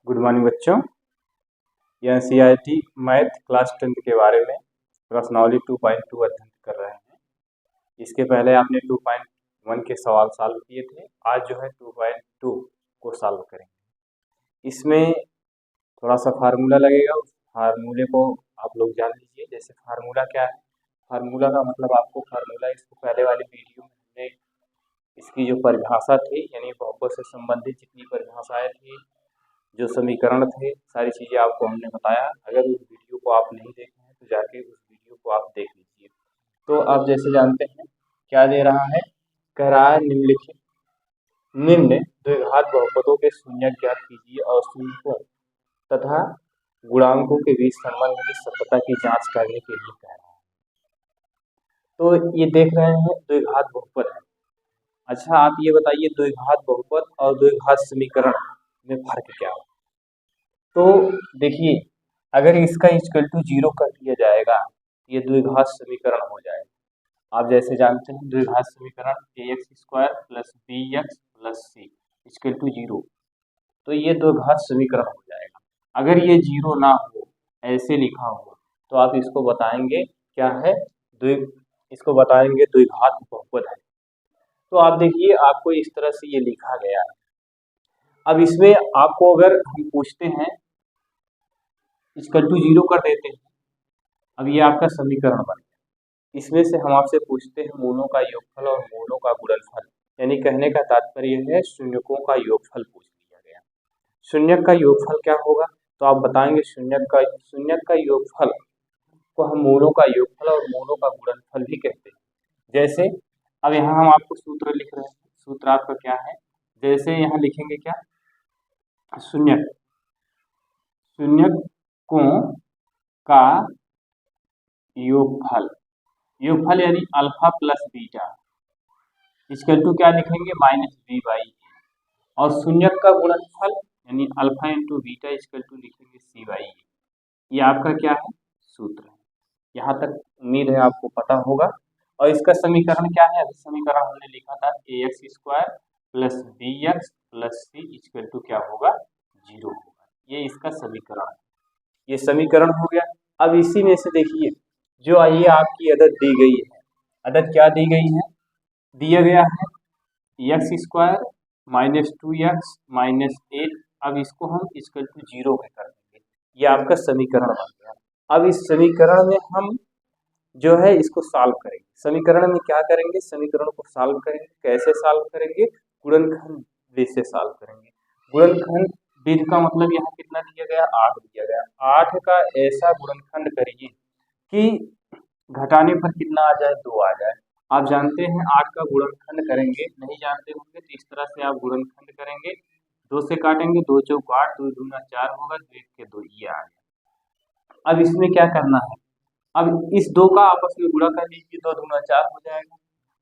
Good morning बच्चों। यह NCERT math class 10 के बारे में प्रश्नावली 2.2 अध्ययन कर रहे हैं। इसके पहले आपने 2.1 के सवाल सॉल्व किए थे। आज जो है 2.2 को सॉल्व करेंगे। इसमें थोड़ा सा फार्मूला लगेगा। उस फार्मूले को आप लोग जान लीजिए। जैसे फार्मूला क्या है, फार्मूला का मतलब आपको फार्मूला इसको पहले वाली वीडियो में हमने इसकी जो परिभाषा थी, यानी बहुपद से संबंधित जितनी परिभाषाएं थी, जो समीकरण थे, सारी चीज़ें आपको हमने बताया। अगर उस वीडियो को आप नहीं देखे हैं तो जाके उस वीडियो को आप देख लीजिए। तो आप जैसे जानते हैं क्या दे रहा है, कह रहा है निम्न द्विघात बहुपदों के शून्यक ज्ञात कीजिए और शून्यों तथा गुणांकों के बीच संबंध की सत्यता की जांच करने के लिए कह रहा है। तो ये देख रहे हैं द्विघात बहुपद है। अच्छा, आप ये बताइए द्विघात बहुपद और द्विघात समीकरण में फर्क क्या है। तो देखिए, अगर इसका इक्वल टू 0 कर दिया जाएगा ये द्विघात समीकरण हो जाएगा। आप जैसे जानते हैं द्विघात समीकरण ax² + bx + c equal to 0, तो ये द्विघात समीकरण हो जाएगा। अगर ये 0 ना हो, ऐसे लिखा हो, तो आप इसको बताएंगे क्या है, इसको बताएंगे द्विघात बहुपद है। तो आप देखिए, आपको इस तरह से ये लिखा गया है। अब इसमें आपको अगर हम पूछते हैं इक्वल टू 0 कर देते हैं, अब ये आपका समीकरण बन गया। इसमें से हम आपसे पूछते हैं मूलों का योगफल और मूलों का गुणनफल, यानी कहने का तात्पर्य है शून्यकों का योगफल पूछ लिया गया। शून्यक का योगफल क्या होगा, तो आप बताएंगे शून्यक का योगफल को हम मूलों का योगफल और मूलों का गुणनफल भी कहते हैं। जैसे अब यहाँ हम आपको सूत्र लिख रहे हैं। सूत्र आपका क्या है, जैसे यहाँ लिखेंगे क्या, शून्यकों का योगफल यानी alpha plus beta equal to क्या लिखेंगे, -b/a। और शून्यक का गुणनफल यानी alpha into beta equal to लिखेंगे c/a। ये आपका क्या है, सूत्र है। यहाँ तक उम्मीद है आपको पता होगा। और इसका समीकरण क्या है, अभी समीकरण हमने लिखा था ax² + bx + c equal to क्या होगा, 0 होगा। ये इसका समीकरण है। ये समीकरण हो गया। अब इसी में से देखिए, जो ये आपकी अदद दी गई है, अदद क्या दी गई है, दिया गया है x² - 2x - 8। अब इसको हम इक्वल टू 0 में कर देंगे। ये आपका समीकरण बन गया। अब इस समीकरण में हम जो है इसको सॉल्व करेंगे। समीकरण में क्या करेंगे, समीकरण को सॉल्व करेंगे। कैसे सॉल्व करेंगे, गुणनखंड विधि से सॉल्व करेंगे। गुणनखंड विधि का मतलब यहाँ कितना दिया गया, 8 दिया गया। 8 का ऐसा गुणनखंड करिए कि घटाने पर कितना आ जाए, 2 आ जाए। आप जानते हैं 8 का गुणनखंड करेंगे, नहीं जानते होंगे तो इस तरह से आप गुणनखंड करेंगे, 2 से काटेंगे, 2 चौक 8, 2 दूना 4 होगा, 2 1 के 2, ये आ गया। अब इसमें क्या करना है, अब इस 2 का आपस में गुणा कर लीजिए, 2 दूना 4 हो जाएगा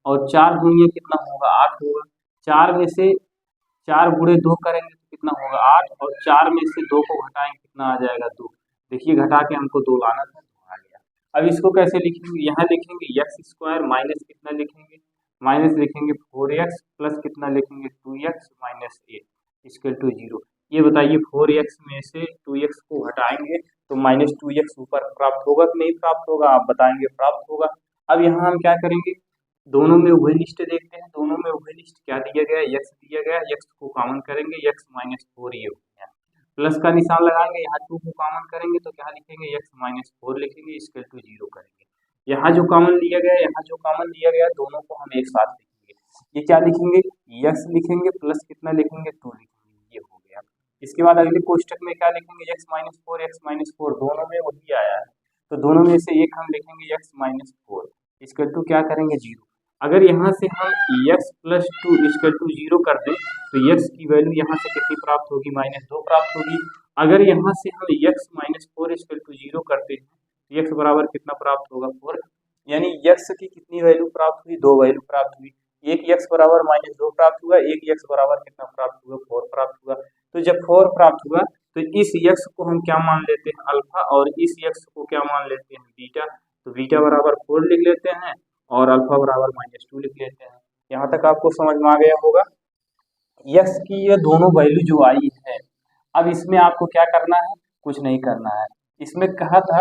और 4 दूनी कितना होगा, 8 होगा। 4 में से 4 गुणे 2 करेंगे तो कितना होगा, 8, और 4 में से 2 को घटाएंगे कितना आ जाएगा, 2। देखिए घटा के हमको 2 लाना था, 2 आ गया। अब इसको कैसे लिखेंगे, यहाँ लिखेंगे x² माइनस कितना लिखेंगे, माइनस लिखेंगे 4x प्लस कितना लिखेंगे 2x - 8 इक्वल टू 0। ये बताइए 4x में से 2x को घटाएंगे तो -2x ऊपर प्राप्त होगा कि नहीं प्राप्त होगा, आप बताएंगे प्राप्त होगा। अब यहाँ हम क्या करेंगे, दोनों में उभयनिष्ठ देखते हैं। दोनों में उभयनिष्ठ क्या दिया गया, x दिया गया, x को कॉमन करेंगे, x - 4 ये हो गया। प्लस का निशान लगाएंगे, यहाँ 2 को कॉमन करेंगे तो क्या लिखेंगे, x - 4 लिखेंगे इक्वल टू 0 करेंगे। यहाँ जो कॉमन लिया गया, यहाँ जो कॉमन लिया गया, दोनों को हम एक साथ लिखेंगे। ये क्या लिखेंगे, x लिखेंगे प्लस कितना लिखेंगे, 2 लिखेंगे, ये हो गया। इसके बाद अगले कोष्टक में क्या लिखेंगे, x - 4 दोनों में वही आया है, तो दोनों में से एक हम लिखेंगे x - 4 इक्वल टू क्या करेंगे, 0। अगर यहाँ से हम x + 2 इक्वल टू 0 कर दें तो x की वैल्यू यहाँ से कितनी प्राप्त होगी, -2 प्राप्त होगी। अगर यहाँ से हम x - 4 इक्वल टू 0 करते हैं तो x बराबर कितना प्राप्त होगा, 4। यानी x की कितनी वैल्यू प्राप्त हुई, 2 वैल्यू प्राप्त हुई। एक x बराबर -2 प्राप्त हुआ, एक x बराबर कितना प्राप्त हुआ, 4 प्राप्त हुआ। तो जब 4 प्राप्त हुआ तो इस x को हम क्या मान लेते हैं, अल्फा, और इस x को क्या मान लेते हैं, बीटा। तो बीटा बराबर 4 लिख लेते हैं और अल्फा बराबर -2 लिख लेते हैं। यहाँ तक आपको समझ में आ गया होगा। x की ये दोनों वैल्यू जो आई है, अब इसमें आपको क्या करना है, कुछ नहीं करना है। इसमें कहा था,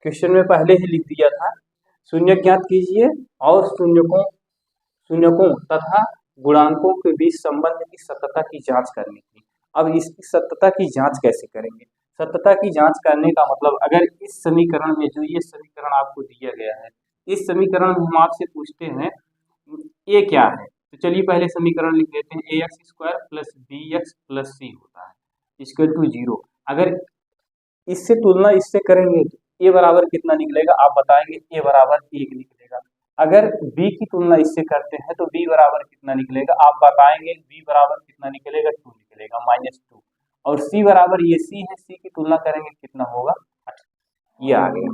क्वेश्चन में पहले ही लिख दिया था, शून्य ज्ञात कीजिए और शून्यकों तथा गुणांकों के बीच संबंध की सत्यता की जांच करनी थी। अब इसकी सत्यता की जांच कैसे करेंगे? सत्यता की जांच करने का मतलब, अगर इस समीकरण में, जो ये समीकरण आपको दिया गया है, इस समीकरण में हम आपसे पूछते हैं ए क्या है, तो चलिए पहले समीकरण लिख लेते हैं। A X square plus B X plus C होता है इक्वल टू 0। अगर इससे तुलना इससे करेंगे तो ए बराबर कितना निकलेगा, आप बताएंगे ए बराबर 1 निकलेगा। अगर b की तुलना इससे करते हैं तो b बराबर कितना निकलेगा, आप बताएंगे b बराबर कितना निकलेगा, 2 निकलेगा, -2। और c बराबर ये c है, c की तुलना करेंगे कितना होगा, 8। ये आ गया।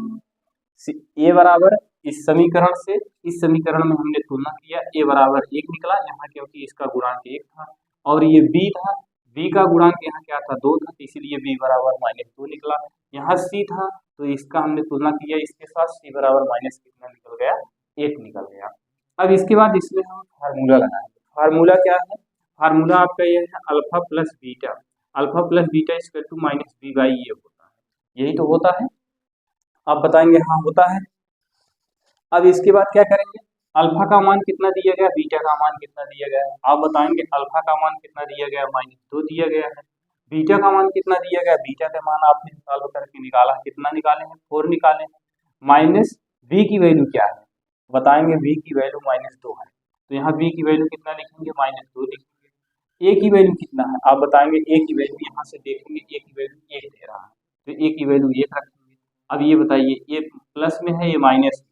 a बराबर इस समीकरण से इस समीकरण में हमने तुलना किया, a बराबर 1 निकला यहाँ, क्योंकि इसका गुणांक 1 था, और ये b था, b का गुणांक यहाँ क्या था, 2 था, इसीलिए b बराबर -2 निकला। यहाँ c था तो इसका हमने तुलना किया इसके साथ, c बराबर माइनस कितना निकल गया, 1 निकल गया। अब इसके बाद इसमें हम फार्मूला लगाएंगे। फार्मूला क्या है, फार्मूला आपका ये है alpha plus beta, alpha plus beta equal to minus B by A होता है, यही तो होता है। आप बताएंगे हाँ होता है। अब इसके बाद क्या करेंगे, अल्फा का मान कितना दिया गया, बीटा का मान कितना दिया गया है, आप बताएंगे अल्फा का मान कितना दिया गया, -2 दिया गया है। बीटा का मान कितना दिया गया, बीटा का मान आपने सॉल्व करके निकाला, कितना निकाले हैं, 4 निकाले हैं। माइनस बी की वैल्यू क्या है, बताएंगे बी की वैल्यू -2 है, तो यहाँ बी की वैल्यू कितना लिखेंगे, -2 लिखेंगे। ए की वैल्यू कितना है, आप बताएंगे ए की वैल्यू, यहाँ से देखेंगे ए की वैल्यू 1 दे रहा है, तो ए की वैल्यू 1 रखेंगे। अब ये बताइए, ये प्लस में है, ये माइनस,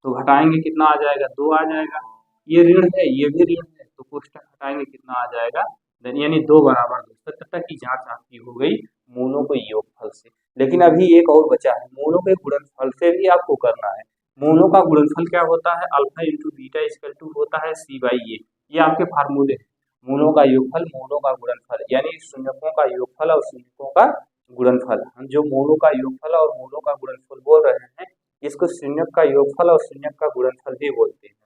तो घटाएंगे कितना आ जाएगा, 2 आ जाएगा। ये ऋण है, ये भी ऋण है, तो कोष्टक हटाएंगे कितना आ जाएगा, यानी 2 बराबर 2। सत्यता की जांच आपकी हो गई मूलों के योगफल से। लेकिन अभी एक और बचा है, मूलों के गुणनफल से भी आपको करना है। मूलों का गुणनफल क्या होता है, alpha into beta equal to होता है सी बाई ए। ये आपके फार्मूले हैं, मूलों का योगफल, मूलों का गुणनफल, यानी शून्यकों का योगफल और शून्यकों का गुणनफल। हम जो मूलों का योगफल और मूलों का गुणनफल बोल रहे हैं, इसको शून्यक का योगफल और शून्यक का गुणनफल भी बोलते हैं।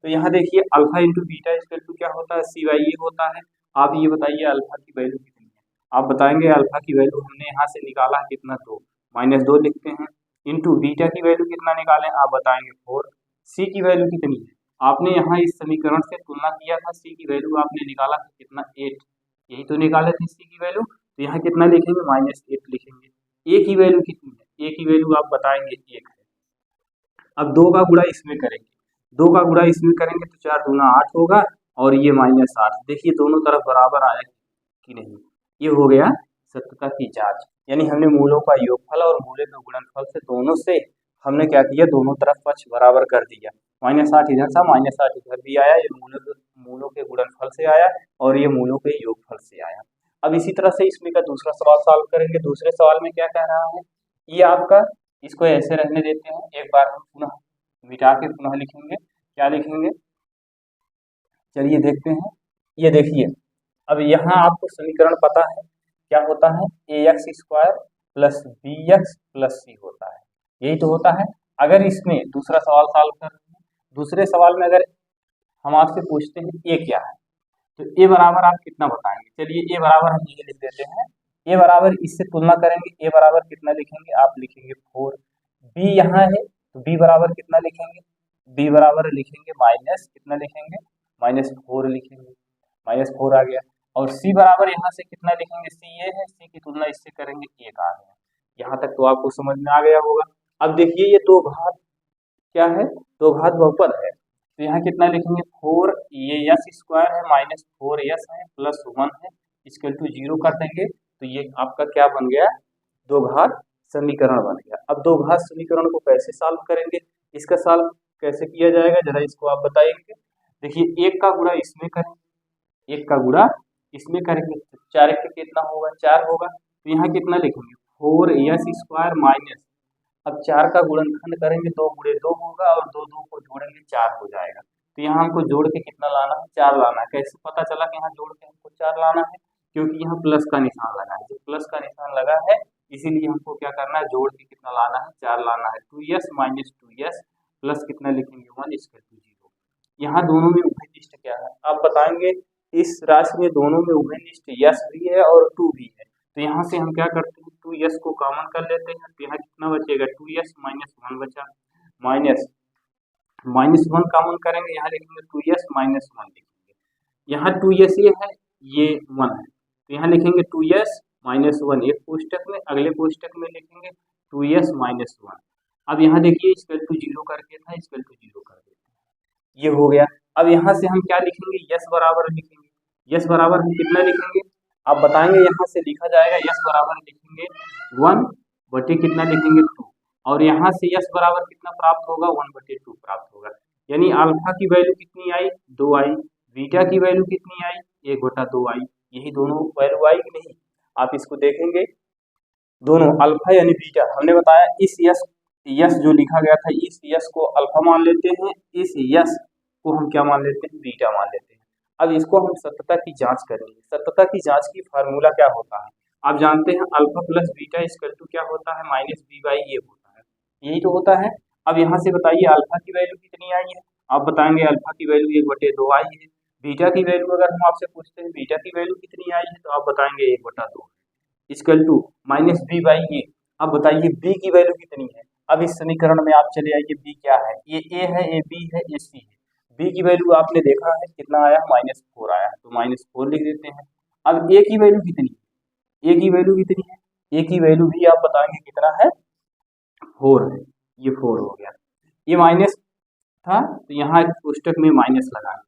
तो यहाँ देखिए alpha into beta equal to क्या होता है, सी बाई ए होता है। आप ये बताइए अल्फा की वैल्यू कितनी है, आप बताएंगे अल्फा की वैल्यू हमने यहाँ से निकाला है कितना, 2, -2 लिखते हैं। इंटू बीटा की वैल्यू कितना निकालें, आप बताएंगे 4। सी की वैल्यू कितनी है, आपने यहाँ इस समीकरण से तुलना किया था, सी की वैल्यू आपने निकाला था कितना, 8, यही तो निकाले थे सी की वैल्यू, तो यहाँ कितना लिखेंगे, -8 लिखेंगे। ए की वैल्यू कितनी है, ए की वैल्यू आप बताएंगे 1 है। अब 2 का गुणा इसमें करेंगे, 2 का गुणा इसमें करेंगे तो 4 दूना 8 होगा, और ये -8। देखिए दोनों तरफ बराबर आया कि नहीं, ये हो गया सत्यता की जांच। यानी हमने मूलों का योगफल और मूलों के गुणनफल से, दोनों से हमने क्या किया, दोनों तरफ पक्ष बराबर कर दिया। -8 इधर था, -8 इधर भी आया, ये मूलों के गुणनफल से आया और ये मूलों के योगफल से आया। अब इसी तरह से इसमें का दूसरा सवाल सॉल्व करेंगे। दूसरे सवाल में क्या कह रहा है, ये आपका, इसको ऐसे रहने देते हैं, एक बार हम पुनः मिटा के पुनः लिखेंगे। क्या लिखेंगे, चलिए देखते हैं। ये देखिए, अब यहाँ आपको समीकरण पता है क्या होता है, A X square plus B X plus C होता है, यही तो होता है। अगर इसमें दूसरा सवाल सॉल्व कर रहे हैं, दूसरे सवाल में अगर हम आपसे पूछते हैं ए क्या है, तो ए बराबर आप कितना बताएंगे, चलिए ए बराबर हम ये लिख देते हैं। ए बराबर इससे तुलना करेंगे, ए बराबर कितना लिखेंगे, आप लिखेंगे 4। बी यहाँ है तो बी बराबर कितना लिखेंगे, बी बराबर लिखेंगे माइनस कितना लिखेंगे, -4 लिखेंगे, -4 आ गया। और सी बराबर यहाँ से कितना लिखेंगे, सी ये है, सी की तुलना इससे करेंगे, 1 आ गया। यहाँ तक तो आपको समझ में आ गया होगा। अब देखिए ये 2 घात क्या है, 2 घात बहुपद है, तो यहाँ कितना लिखेंगे, 4, ये यस स्क्वायर है, -4 यस है, प्लस 1 है, इक्वल टू 0 कर देंगे, तो ये आपका क्या बन गया, 2 घात समीकरण बन गया। अब 2 घात समीकरण को कैसे सॉल्व करेंगे, इसका सॉल्व कैसे किया जाएगा, जरा इसको आप बताएंगे। देखिए 1 का गुणा इसमें करेंगे, 1 का गुणा इसमें करेंगे, तो 4 के कितना होगा, 4 होगा, तो यहाँ कितना लिखेंगे, 4 यस स्क्वायर माइनस, अब 4 का गुणनखंड करेंगे, 2 गुणे 2 होगा, और 2 2 को जोड़ेंगे 4 हो जाएगा। तो यहाँ हमको जोड़ के कितना लाना है, 4 लाना है। कैसे पता चला कि यहाँ जोड़ के हमको 4 लाना है, क्योंकि यहाँ प्लस का निशान लगा है, जब प्लस का निशान लगा है इसीलिए हमको क्या करना है, जोड़ के कितना लाना है, 4 लाना है। 2s माइनस 2s प्लस कितना लिखेंगे, 1 इक्वल टू 0। यहाँ दोनों में उभयनिष्ठ क्या है, आप बताएंगे। इस राशि में दोनों में उभयनिष्ठ यस भी है और 2 भी है, तो यहाँ से हम क्या करते हैं, 2s को कॉमन कर लेते हैं, तो यहाँ कितना बचेगा, 2s माइनस 1 बचा, माइनस माइनस 1 कॉमन करेंगे, यहाँ लिखेंगे 2s माइनस 1 लिखेंगे, यहाँ 2s ये है, ये 1 है, तो यहाँ लिखेंगे 2s माइनस 1 एक कोष्टक में, अगले कोष्टक में लिखेंगे 2s माइनस 1। अब यहाँ देखिए इक्वल टू 0 करके था, इक्वल टू 0 कर देते हैं, ये हो गया। अब यहाँ से हम क्या लिखेंगे, यस बराबर लिखेंगे, यस बराबर हम कितना लिखेंगे, आप बताएंगे, यहाँ से लिखा जाएगा यस बराबर लिखेंगे 1 बटे कितना लिखेंगे 2, और यहाँ से यस बराबर कितना प्राप्त होगा, 1 बटे 2 प्राप्त होगा, यानी अल्फा की वैल्यू कितनी आई, 2 आई, बीटा की वैल्यू कितनी आई, 1 बटा 2 आई, यही दोनों वैल्यू आई कि नहीं, आप इसको देखेंगे, दोनों अल्फा यानी बीटा, हमने बताया इस यस जो लिखा गया था, इस यस को अल्फा मान लेते हैं, इस यस को हम क्या मान लेते हैं, बीटा मान लेते हैं। अब इसको हम सत्यता की जांच करेंगे, सत्यता की जांच की फार्मूला क्या होता है, आप जानते हैं alpha plus beta equal to क्या होता है, माइनस बी बाई ए होता है, यही तो होता है। अब यहाँ से बताइए अल्फा की वैल्यू कितनी आई है, आप बताएंगे अल्फा की वैल्यू 1 बटे 2 आई है, बीटा की वैल्यू अगर हम आपसे पूछते हैं बीटा की वैल्यू कितनी आई है, तो आप बताएंगे 1 बटा 2 equal to minus B by A. अब बताइए बी की वैल्यू कितनी है, अब इस समीकरण में आप चले आइए, बी क्या है, ये ए है, ये बी है, ये सी है, बी की वैल्यू आपने देखा है कितना आया, -4 आया, तो -4 लिख देते हैं। अब ए की वैल्यू कितनी है, ए की वैल्यू कितनी है, ए की वैल्यू भी आप बताएंगे कितना है, 4 है, ये 4 हो गया, ये माइनस था तो यहाँ कोष्टक में माइनस लगा।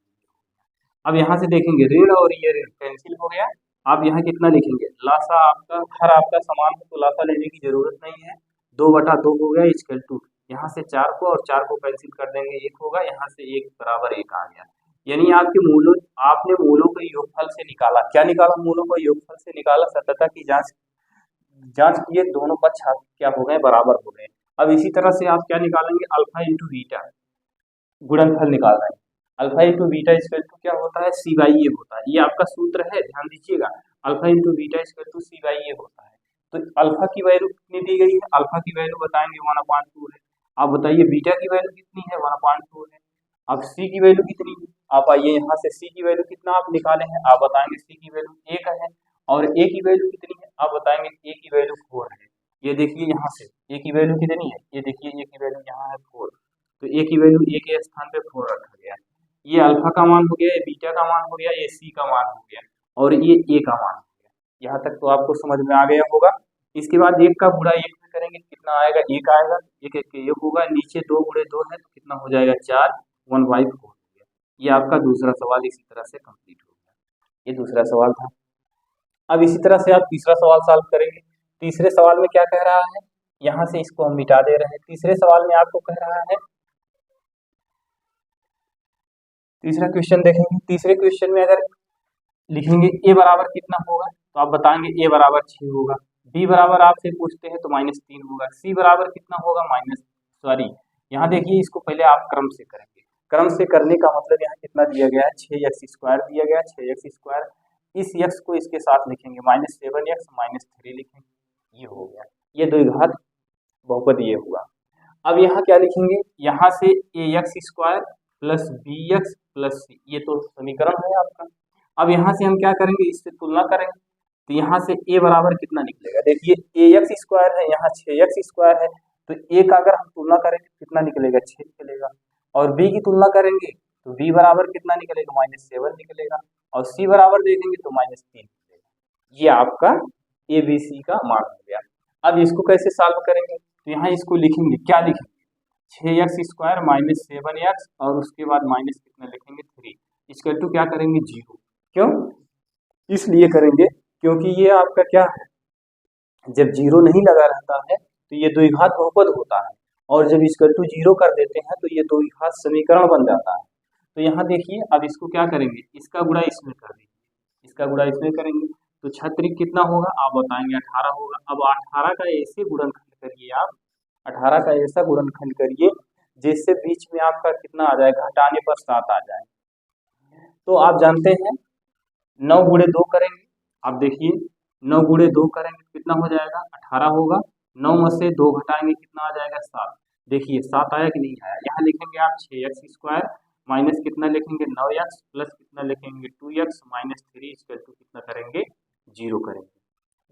अब यहाँ से देखेंगे ऋण और ये ऋण कैंसिल हो गया, आप यहाँ कितना लिखेंगे, लासा आपका हर आपका समान है तो लासा लेने की जरूरत नहीं है, 2 बटा 2 हो गया इक्वल टू, यहाँ से 4 को और 4 को कैंसिल कर देंगे, 1 होगा, यहाँ से 1 बराबर 1 आ गया, यानी आपके मूलों, आपने मूलों के योगफल से निकाला, क्या निकाला, मूलों को योगफल से निकाला, सत्यता की जांच किए, दोनों पक्ष क्या हो गए, बराबर हो गए। अब इसी तरह से आप क्या निकालेंगे, अल्फा इंटू बीटा, गुणनफल निकाल रहे हैं, alpha into beta equal to क्या होता है, सी बाई ए होता है, ये आपका सूत्र है, ध्यान दीजिएगा, alpha into beta equal to C by A होता है। तो अल्फा की वैल्यू कितनी दी गई है, अल्फा की वैल्यू बताएंगे 1/2 है, आप बताइए बीटा की वैल्यू कितनी है, 1/2 है। अब सी की वैल्यू कितनी है, आप आइए यहाँ से सी की वैल्यू कितना आप निकाले हैं, आप बताएंगे सी की वैल्यू 1 है, और ए की वैल्यू कितनी है, आप बताएंगे ए की वैल्यू 4 है, ये देखिए यहाँ से ए की वैल्यू कितनी है, ये देखिए ए की वैल्यू यहाँ है 4, तो ए की वैल्यू ए के स्थान पे 4 रखा गया, ये अल्फा का मान हो गया, ये बीटा का मान हो गया, ये सी का मान हो गया, और ये ए का मान हो गया, यहाँ तक तो आपको समझ में आ गया होगा। इसके बाद 1 का गुणा 1 में करेंगे, कितना आएगा, 1 आएगा, 1 1 1 होगा, नीचे 2 गुणे 2 है तो कितना हो जाएगा, 4, 1/4 हो गया। ये आपका दूसरा सवाल इसी तरह से कंप्लीट हो गया, ये दूसरा सवाल था। अब इसी तरह से आप तीसरा सवाल सॉल्व करेंगे, तीसरे सवाल में क्या कह रहा है, यहाँ से इसको हम मिटा दे रहे हैं, तीसरे सवाल में आपको कह रहा है, तीसरा क्वेश्चन देखेंगे, तीसरे क्वेश्चन में अगर लिखेंगे ए बराबर कितना होगा, तो आप बताएंगे ए बराबर 6 होगा, बी बराबर आपसे पूछते हैं तो -3 होगा, सी बराबर कितना होगा, यहाँ देखिए इसको पहले आप क्रम से करेंगे, क्रम से करने का मतलब यहाँ कितना दिया गया है, 6x² दिया गया है, 6x², इस x को इसके साथ लिखेंगे, -7x -3 लिखेंगे, ये हो गया, ये द्विघात बहुपद ये हुआ। अब यहाँ क्या लिखेंगे, यहाँ से ax² plus bx plus c, ये तो समीकरण है आपका। अब यहाँ से हम क्या करेंगे, इससे तुलना करेंगे, तो यहाँ से a बराबर कितना निकलेगा, देखिए ax² है, यहाँ 6x² है, तो a का अगर हम तुलना करेंगे कितना निकलेगा, 6 निकलेगा, और b की तुलना करेंगे तो b बराबर कितना निकलेगा, -7 निकलेगा, और c बराबर देखेंगे तो -3 निकलेगा, ये आपका ABC का मान हो गया। अब इसको कैसे सॉल्व करेंगे, तो यहाँ इसको लिखेंगे, क्या लिखेंगे, 6x² -7x और उसके बाद माइनस कितना लिखेंगे, 3 इक्वल टू क्या करेंगे, 0, क्यों, इसलिए करेंगे क्योंकि ये आपका क्या है, जब 0 नहीं लगा रहता है तो ये द्विघात बहुपद होता है, और जब इक्वल टू 0 कर देते हैं तो ये द्विघात समीकरण बन जाता है। तो यहाँ देखिए अब इसको क्या करेंगे, इसका गुणा इसमें कर दीजिए, इसका गुणा इसमें करेंगे तो 6 कितना होगा, आप बताएंगे 18 होगा। अब 18 का ऐसे गुणनखंड करिए, आप 18 का ऐसा गुणनखंड करिए जिससे बीच में आपका कितना आ जाए, घटाने पर 7 आ जाए। तो आप जानते हैं 9 गुणे 2 करेंगे, आप देखिए 9 गुणे 2 करेंगे कितना हो जाएगा, 18 होगा, 9 में से 2 घटाएंगे कितना आ जाएगा, 7, देखिए 7 आया कि नहीं आया, यहाँ लिखेंगे आप 6x² माइनस कितना लिखेंगे, 9x प्लस कितना लिखेंगे, 2x -3 इक्वल टू कितना करेंगे, 0 करेंगे,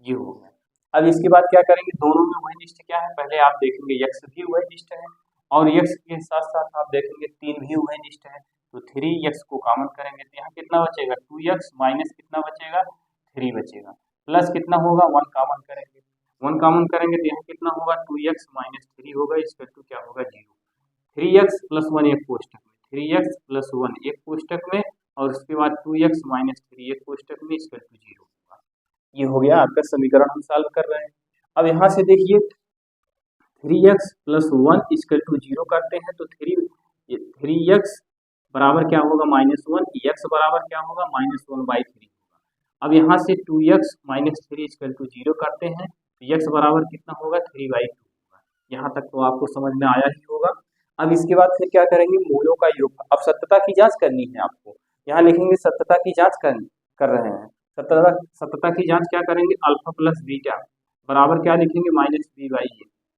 ये हो गया। अब इसके बाद क्या करेंगे, दोनों में वही लिस्ट क्या है, पहले आप देखेंगे x भी वही लिस्ट है और x के साथ साथ आप देखेंगे 3 भी वही लिस्ट है, तो 3x को कॉमन करेंगे तो यहाँ कितना बचेगा 2x माइनस कितना बचेगा 3 बचेगा, प्लस कितना होगा 1 कॉमन करेंगे, 1 कॉमन करेंगे तो यहाँ कितना होगा 2x माइनस 3 होगा, इसका टू क्या होगा 0, 3x प्लस 1 एक कोष्टक में, 3x प्लस 1 एक कोष्टक में और उसके बाद 2x माइनस 3 एक कोष्टक में, इसका टू 0 होगा। ये हो गया आपका समीकरण हम सॉल्व कर रहे हैं। अब यहाँ से देखिए 3x प्लस 1 इसकल टू 0 करते हैं तो 3x बराबर क्या होगा -1, x बराबर क्या होगा -1/3 होगा। अब यहाँ से 2x माइनस 3 इसकल टू 0 करते हैं तो x बराबर कितना होगा 3/2 होगा। यहाँ तक तो आपको समझ में आया ही होगा। अब इसके बाद फिर क्या करेंगे, मूलों का योग। अब सत्यता की जांच करनी है आपको, यहाँ लिखेंगे सत्यता की जांच कर रहे हैं। सत्यता की जांच क्या करेंगे, अल्फा प्लस बीटा बराबर क्या लिखेंगे -b/a।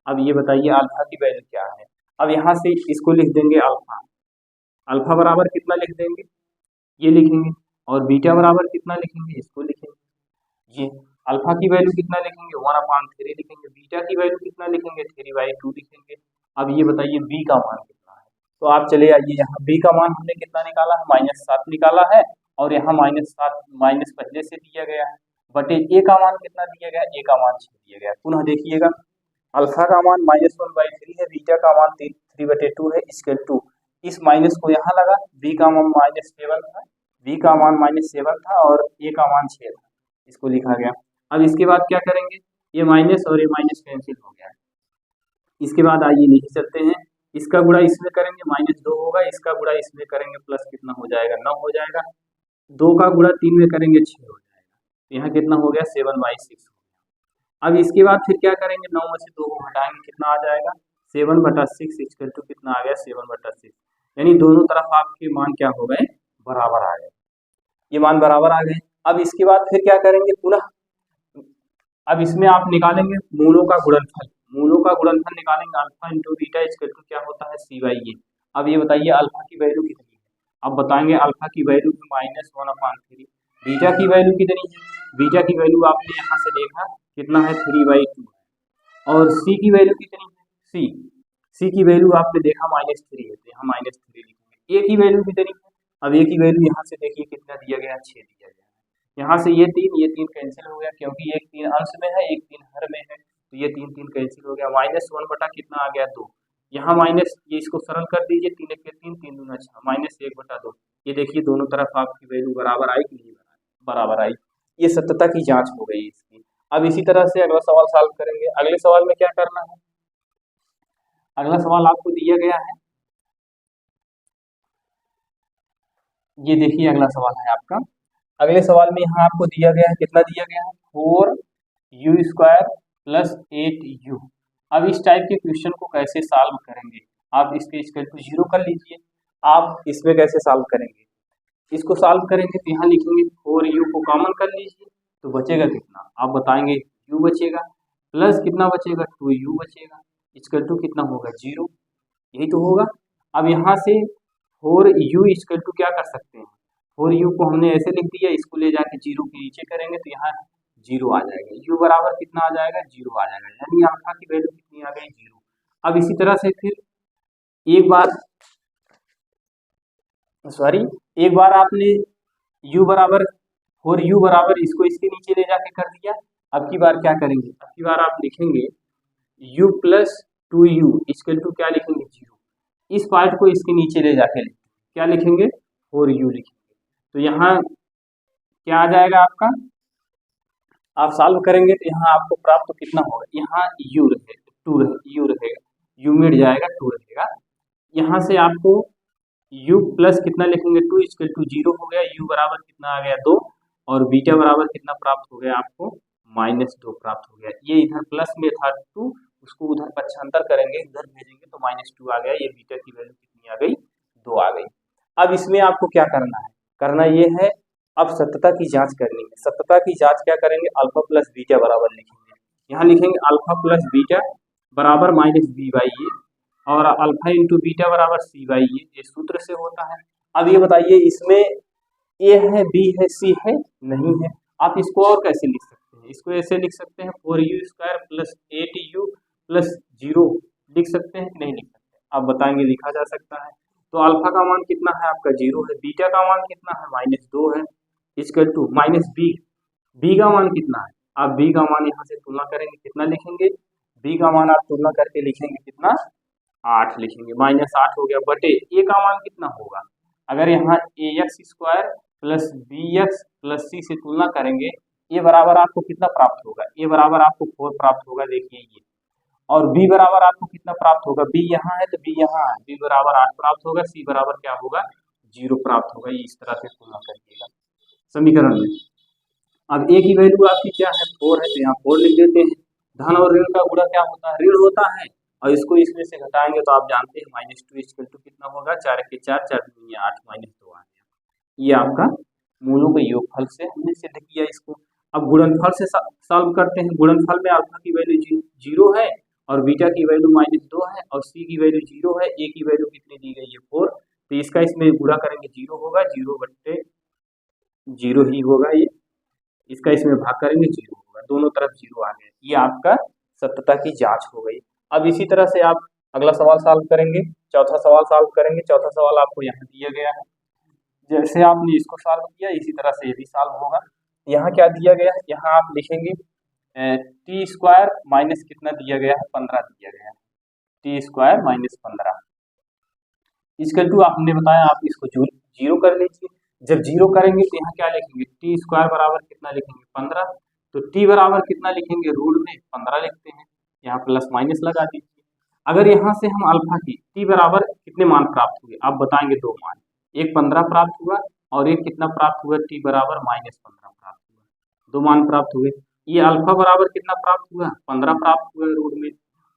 अब ये बताइए अल्फा की वैल्यू क्या है। अब यहाँ से इसको लिख देंगे अल्फा, अल्फा बराबर कितना लिख देंगे ये लिखेंगे, और बीटा बराबर कितना लिखेंगे इसको लिखेंगे। ये अल्फा की वैल्यू कितना लिखेंगे 1/3 लिखेंगे, बीटा की वैल्यू कितना लिखेंगे 3/2 लिखेंगे। अब ये बताइए बी का मान कितना है, तो आप चले आइए, यहाँ बी का मान हमने कितना निकाला है -7 निकाला है और यहाँ -7 माइनस पहले से दिया गया है, बटे ए का मान कितना दिया गया, ए का मान 6 दिया गया। पुनः देखिएगा अल्फा का मान -1/3 है, बीटा का मान 3/2 है, इसके टू इस माइनस को यहाँ लगा, बी का मान -7 था, बी का मान -7 था और ए का मान 6 था, इसको लिखा गया। अब इसके बाद क्या करेंगे, ये माइनस और ये माइनस कैंसिल हो गया है। इसके बाद आइए नीचे चलते हैं, इसका गुणा इसमें करेंगे -2 होगा, इसका गुणा इसमें करेंगे प्लस कितना हो जाएगा 9 हो जाएगा, 2 का गुणा 3 में करेंगे 6 हो जाएगा, यहाँ कितना हो गया 7/6। अब इसके बाद फिर क्या करेंगे, 9 में से 2 को घटाएंगे कितना आ जाएगा 7/6 इक्वल टू कितना आ गया 7/6, यानी दोनों तरफ आपके मान क्या हो गए बराबर आ गए, ये मान बराबर आ गए। अब इसके बाद फिर क्या करेंगे पुनः, अब इसमें आप निकालेंगे मूलों का गुणनफल, मूलों का गुणनफल निकालेंगे alpha into beta equal to क्या होता है c/a। अब ये बताइए अल्फा की वैल्यू कितनी है, अब बताएंगे अल्फा की वैल्यू -1/3, बीटा की वैल्यू कितनी है, बीटा की वैल्यू आपने यहाँ से देखा कितना है 3/2, और सी की वैल्यू कितनी है, सी की वैल्यू आपने देखा -3 है तो यहाँ -3 लिखेंगे। ए की वैल्यू कितनी है, अब ए की वैल्यू यहाँ से देखिए कितना दिया गया 6 दिया गया है, यहाँ से ये 3 कैंसिल हो गया क्योंकि एक 3 अंश में है एक 3 हर में है, तो ये 3 कैंसिल हो गया, -1 बटा कितना आ गया 2, यहाँ माइनस ये इसको सरल कर दीजिए, 3 1 3 3 दूना 6 -1/2, ये देखिए दोनों तरफ आपकी वैल्यू बराबर आई कि नहीं बराबर आई। ये सत्यता की जांच हो गई इसकी। अब इसी तरह से अगला सवाल सॉल्व करेंगे। अगले सवाल में क्या करना है, अगला सवाल आपको दिया गया है, ये देखिए अगला सवाल है आपका। अगले सवाल में यहाँ आपको दिया गया है, कितना दिया गया है 4u² + 8u। अब इस टाइप के क्वेश्चन को कैसे सॉल्व करेंगे, आप इसके इक्वल टू 0 कर लीजिए। आप इसमें कैसे सॉल्व करेंगे, इसको सॉल्व करेंगे तो यहाँ लिखेंगे 4u को कॉमन कर लीजिए तो बचेगा कितना, आप बताएंगे u बचेगा, प्लस कितना बचेगा 2u बचेगा, इक्वल टू कितना होगा 0, यही तो होगा। अब यहाँ से 4u इक्वल टू क्या कर सकते हैं, 4u को हमने ऐसे लिख दिया, इसको ले जाके 0 के नीचे करेंगे तो यहाँ 0 आ जाएगा, u बराबर कितना आ जाएगा 0 आ जाएगा, यानी अल्फा की वैल्यू कितनी आ गई 0। अब इसी तरह से फिर एक बार आपने u बराबर 4u बराबर इसको इसके नीचे ले जाके कर दिया। अब की बार क्या करेंगे, अब की बार आप लिखेंगे u + 2u इक्वल टू क्या लिखेंगे 0, इस पार्ट को इसके नीचे ले जाके क्या लिखेंगे 4u लिखेंगे, तो यहाँ क्या आ जाएगा आपका, आप सॉल्व करेंगे तो यहाँ आपको प्राप्त तो कितना होगा, यहाँ u रहेगा, u मिट जाएगा 2 रहेगा, यहाँ से आपको u प्लस कितना लिखेंगे 2 इक्वल टू 0 हो गया, u बराबर कितना आ गया 2, और बीटा बराबर कितना प्राप्त हो गया आपको -2 प्राप्त हो गया। ये इधर प्लस में था 2, उसको उधर पक्षांतर करेंगे, इधर भेजेंगे तो -2 आ गया, ये बीटा की वैल्यू कितनी आ गई 2 आ गई। अब इसमें आपको क्या करना ये है, अब सत्यता की जांच करनी है। सत्यता की जांच क्या करेंगे, अल्फा प्लस बीटा बराबर लिखेंगे, यहाँ लिखेंगे अल्फा प्लस बीटा बराबर -b/a और अल्फा इंटू बीटा बराबर c/a, ये सूत्र से होता है। अब ये बताइए इसमें a है b है c है नहीं है, आप इसको और कैसे लिख सकते हैं। इसको ऐसे लिख सकते हैं 4u² प्लस 8u प्लस 0 लिख सकते हैं कि नहीं लिख सकते? आप बताएंगे लिखा जा सकता है। तो अल्फा का मान कितना है आपका 0 है, बीटा का मान कितना है -2 है, इक्वल टू माइनस बी का मान कितना है, आप बी का मान यहाँ से तुलना करेंगे कितना लिखेंगे, बी का मान आप तुलना करके लिखेंगे कितना 8 लिखेंगे, -8 हो गया बटे ए का मान कितना होगा, अगर यहाँ ax² plus bx plus c से तुलना करेंगे ए बराबर आपको कितना प्राप्त होगा, ए बराबर आपको 4 प्राप्त होगा, देखिए ये, और b बराबर आपको कितना प्राप्त होगा, b यहाँ है तो b यहाँ है, b बराबर 8 प्राप्त होगा, c बराबर क्या होगा 0 प्राप्त होगा। ये इस तरह से तुलना करिएगा समीकरण में। अब a की वैल्यू आपकी क्या है 4 है, तो यहाँ 4 लिख देते हैं। धन और ऋण का गुणा क्या होता है, ऋण होता है, और इसको इसमें से घटाएंगे तो आप जानते हैं -2 इक्वल टू कितना होगा, 4 के 4 4 दूनी 8 -2 आ गया। ये आपका मूलों के योगफल से हमने सिद्ध किया इसको। अब गुणनफल से सॉल्व करते हैं। गुणनफल में अल्फा की वैल्यू 0 है और बीटा की वैल्यू -2 है और सी की वैल्यू 0 है, ए की वैल्यू कितनी दी गई है 4, तो इसका इसमें गुणा करेंगे 0 होगा, 0 बट्टे 0 ही होगा ये, इसका इसमें भाग करेंगे 0 होगा, दोनों तरफ 0 आ गया। ये आपका सत्यता की जांच हो गई। अब इसी तरह से आप अगला सवाल सॉल्व करेंगे, चौथा सवाल सॉल्व करेंगे। चौथा सवाल आपको यहाँ दिया गया है, जैसे आपने इसको सॉल्व किया इसी तरह से ये भी सॉल्व होगा। यहाँ क्या दिया गया है, यहाँ आप लिखेंगे t² माइनस कितना दिया गया है 15 दिया गया है, t² माइनस 15 इक्वल टू आपने बताया आप इसको 0 कर लीजिए। जब 0 करेंगे तो यहाँ क्या लिखेंगे, t² बराबर कितना लिखेंगे 15, तो t बराबर कितना लिखेंगे, रूट में 15 लिखते हैं, यहाँ प्लस माइनस लगा दीजिए। अगर यहाँ से हम अल्फा की t बराबर कितने मान प्राप्त हुए आप बताएंगे, 2 मान, एक 15 प्राप्त हुआ और एक कितना प्राप्त हुआ, t बराबर -15 प्राप्त हुआ, 2 मान प्राप्त हुए। ये अल्फा बराबर कितना प्राप्त हुआ 15 प्राप्त हुआ रूट में,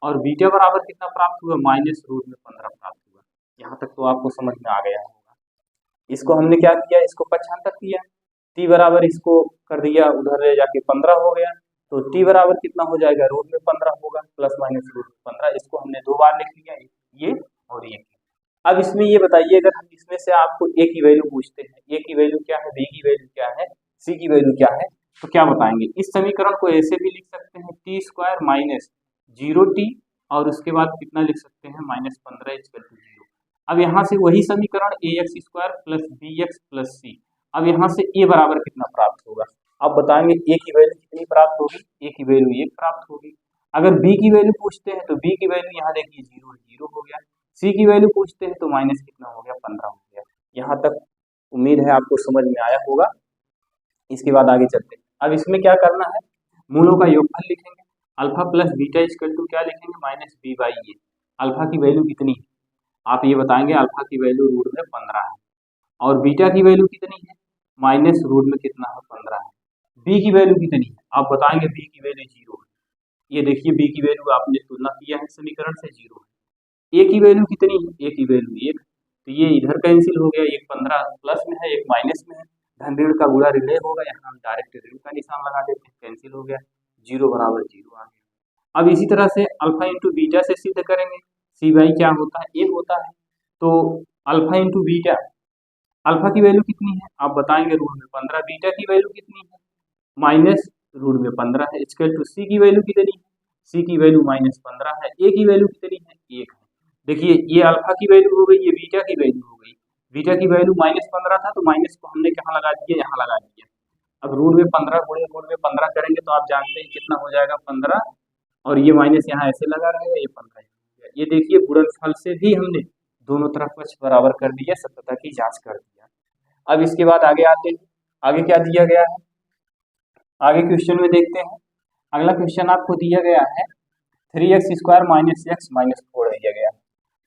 और बीटा बराबर कितना प्राप्त हुआ -√15 प्राप्त हुआ। यहाँ तक तो आपको समझ में आ गया होगा। इसको हमने क्या किया, इसको पक्षांतर किया, t बराबर इसको कर दिया उधर ले जाके 15 हो गया, तो t बराबर कितना हो जाएगा, रूट में 15 होगा, प्लस माइनस रूट में 15, इसको हमने 2 बार लिख लिया, ये और ये। अब इसमें ये बताइए, अगर हम इसमें से आपको a की वैल्यू पूछते हैं, a की वैल्यू क्या है, b की वैल्यू क्या है, c की वैल्यू क्या है, तो क्या बताएंगे। इस समीकरण को ऐसे भी लिख सकते हैं t² माइनस 0t और उसके बाद कितना लिख सकते हैं -15 इक्वल टू 0। अब यहाँ से वही समीकरण ax² plus bx plus c, अब यहाँ से a बराबर कितना प्राप्त होगा, आप बताएंगे a की वैल्यू कितनी प्राप्त होगी, a की वैल्यू 1 प्राप्त होगी। अगर b की वैल्यू पूछते हैं तो b की वैल्यू यहाँ देखिए 0 हो गया, c की वैल्यू पूछते हैं तो माइनस कितना हो गया 15 हो गया। यहाँ तक उम्मीद है आपको समझ में आया होगा। इसके बाद आगे चलते हैं। अब इसमें क्या करना है, मूलों का योगफल लिखेंगे, alpha plus beta equal to क्या लिखेंगे -b/a। अल्फा की वैल्यू कितनी है आप ये बताएंगे, अल्फा की वैल्यू रूट में 15 है और बीटा की वैल्यू कितनी है माइनस रूट में कितना है 15 है, बी की वैल्यू कितनी है आप बताएंगे, बी की वैल्यू 0 है, ये देखिए बी की वैल्यू आपने तुलना किया है समीकरण से 0 है। ए की वैल्यू कितनी है, ए की वैल्यू 1, तो ये इधर कैंसिल हो गया, एक 15 प्लस में है एक माइनस में है, धन ऋण का गुणा ऋण होगा, यहाँ हम डायरेक्ट ऋण का निशान लगा देते हैं, कैंसिल हो गया, 0 बराबर 0 आ गया। अब इसी तरह से अल्फा इंटू बीटा से सिद्ध करेंगे, c/, क्या होता है 1 होता है, तो अल्फा इंटू बीटा, अल्फा की वैल्यू कितनी है आप बताएंगे रूट में 15, बीटा की वैल्यू कितनी है माइनस रूट में 15 है, इक्वल टू सी की वैल्यू कितनी है, सी की वैल्यू -15 है, ए की वैल्यू कितनी है 1 है। देखिए ये अल्फा की वैल्यू हो गई, ये बीटा की वैल्यू हो गई, बीटा की वैल्यू -15 था तो माइनस को हमने कहाँ लगा दिया, यहाँ लगा दिया। अब रूट में 15 गुणे रूट में 15 करेंगे तो आप जानते हैं कितना हो जाएगा 15, और ये माइनस यहाँ ऐसे लगा रहेगा, ये 15। ये देखिए गुणनफल से भी हमने दोनों तरफ पक्ष बराबर कर दिया, सत्यता की जांच कर दिया। अब इसके बाद आगे आते हैं, आगे क्या दिया गया है, आगे क्वेश्चन में देखते हैं। अगला क्वेश्चन आपको दिया गया है 3x² माइनस x माइनस 4 दिया गया है।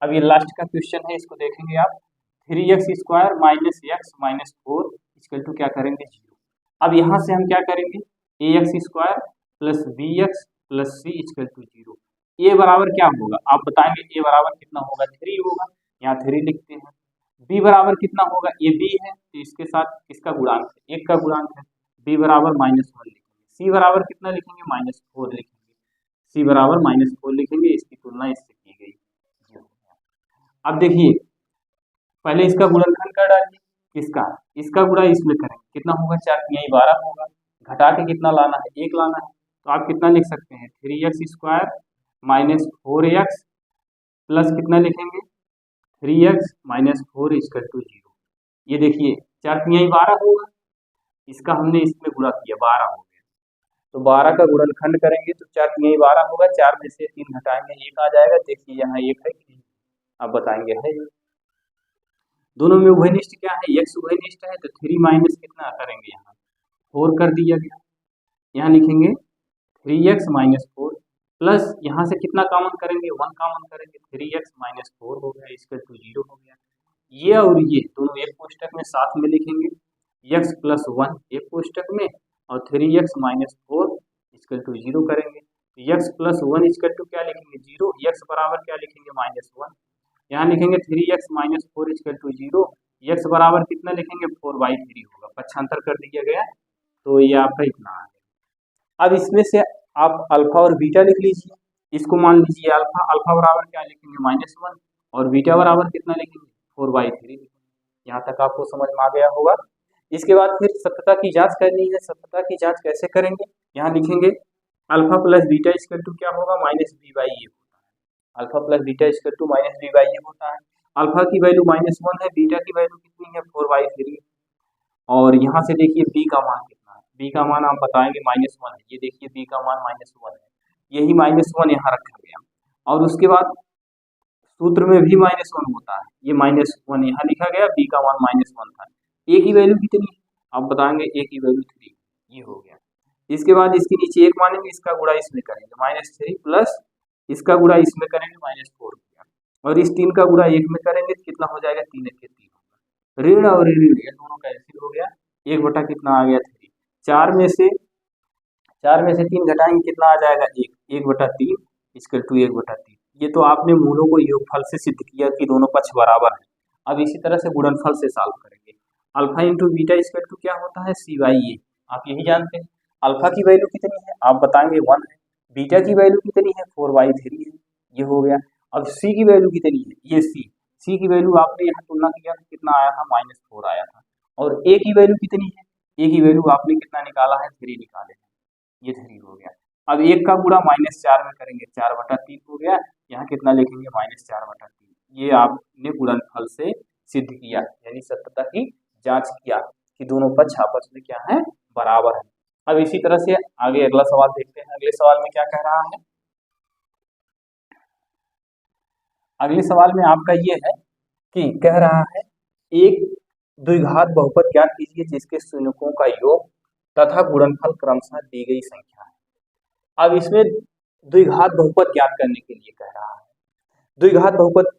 अब ये लास्ट का क्वेश्चन है, इसको देखेंगे आप, 3x² minus x minus 4 equal to क्या करेंगे 0। अब यहाँ से हम क्या करेंगे, ax² plus bx plus c equal to 0। a बराबर क्या होगा आप बताएंगे, a बराबर कितना होगा 3 होगा, यहाँ 3 लिखते हैं। b बराबर कितना होगा, ये b है तो इसके साथ किसका गुणांक है, 1 का गुणांक है, b बराबर -1 लिखेंगे। c बराबर कितना लिखेंगे -4 लिखेंगे, c बराबर -4 लिखेंगे, इसकी तुलना इससे की गई। अब देखिए पहले इसका गुणनखंड कर डालिए, किसका, इसका गुणा इसमें करें, कितना होगा 4 × 12 होगा, घटा के कितना लाना है, 1 लाना है। तो आप कितना लिख सकते हैं, 3x² माइनस 4x प्लस कितना लिखेंगे, 3x माइनस 4 इक्वल टू 0। ये देखिए 4 तिहाई 12 होगा, इसका हमने इसमें गुणा किया 12 हो गया, तो 12 का गुणनखंड करेंगे तो 4 तिहाई 12 होगा, 4 में से 3 घटाएंगे 1 आ जाएगा। देखिए यहाँ 1 है कि नहीं, आप बताएंगे है। दोनों में उभयनिष्ठ क्या है, x उभयनिष्ठ है, तो 3 माइनस कितना करेंगे, यहाँ 4 कर दिया गया। यहाँ लिखेंगे 3x माइनस 4 प्लस यहाँ से कितना कॉमन करेंगे, 1 कॉमन करेंगे, 3x माइनस 4 हो गया इक्वल टू 0 हो गया। ये और ये दोनों एक कोष्टक में साथ में लिखेंगे, x प्लस 1 एक कोष्टक में और 3x माइनस 4 इक्वल टू 0 करेंगे। तो x प्लस 1 इक्वल टू क्या लिखेंगे, 0, x बराबर क्या लिखेंगे, माइनस 1। यहाँ लिखेंगे 3x minus 4 equal to 0, x बराबर कितना लिखेंगे, 4/3 होगा, पक्षांतर कर दिया गया, तो ये आपका इतना आ गया। अब इसमें से आप अल्फा और बीटा लिख लीजिए, इसको मान लीजिए अल्फा, अल्फा बराबर क्या लिखेंगे, -1 और बीटा बराबर कितना लिखेंगे, 4/3। यहाँ तक आपको समझ में आ गया होगा। इसके बाद फिर सत्यता की जांच करनी है। सत्यता की जांच कैसे करेंगे, यहाँ लिखेंगे alpha plus beta equal to क्या होगा, -b/a होता है। Alpha plus beta equal to -b/a होता है। अल्फा की वैल्यू -1 है, बीटा की वैल्यू कितनी है, 4/3। और यहाँ से देखिए b का मान कितना है, b का मान आप बताएंगे -1 है। ये देखिए b का मान -1 है, यही -1 यहाँ रखा गया। और उसके बाद सूत्र में भी -1 होता है, ये -1 यहाँ लिखा गया, b का मान -1 था। a की वैल्यू कितनी है, आप बताएंगे a की वैल्यू 3, ये हो गया। इसके बाद इसके नीचे 1 मानेंगे, इसका गुणा इसमें करेंगे, -3 प्लस इसका गुणा इसमें करेंगे, -4 हो गया। और इस 3 का गुणा 1 में करेंगे तो कितना हो जाएगा, 3 1 3 होगा। ऋण और ऋण ये दोनों कैंसिल हो गया, 1 बटा कितना आ गया, 3। 4 में से 3 घटाएंगे कितना आ जाएगा, 1, 1/3 इक्वल टू 1/3। ये तो आपने मूलों को योगफल से सिद्ध किया कि दोनों पक्ष बराबर हैं। अब इसी तरह से गुणनफल से सॉल्व करेंगे। Alpha into beta equal to क्या होता है, c/a। आप यही जानते हैं। अल्फा की वैल्यू कितनी है, आप बताएंगे 1 है। बीटा की वैल्यू कितनी है, 4/3 है, ये हो गया। अब c की वैल्यू कितनी है, ये c की वैल्यू आपने यहाँ तुलना किया तो कितना आया था, -4 आया था। और a की वैल्यू कितनी है, a की वैल्यू आपने कितना निकाला है, 3 निकाले हैं, ये 3 हो गया। अब 1 का गुणा -4 में करेंगे, 4/3 हो गया। यहाँ कितना लिखेंगे, -4/3। ये आपने गुणनफल से सिद्ध किया, यानी सत्यता की जांच किया कि दोनों पक्ष आपस में क्या है, बराबर है। अब इसी तरह से आगे अगला सवाल देखते हैं। अगले सवाल में क्या कह रहा है, अगले सवाल में आपका ये है कि कह रहा है एक द्विघात बहुपद ज्ञात कीजिए जिसके शून्यकों का योग तथा गुणनफल क्रमशः दी गई संख्या है। अब इसमें द्विघात बहुपद ज्ञात करने के लिए कह रहा है। द्विघात बहुपद,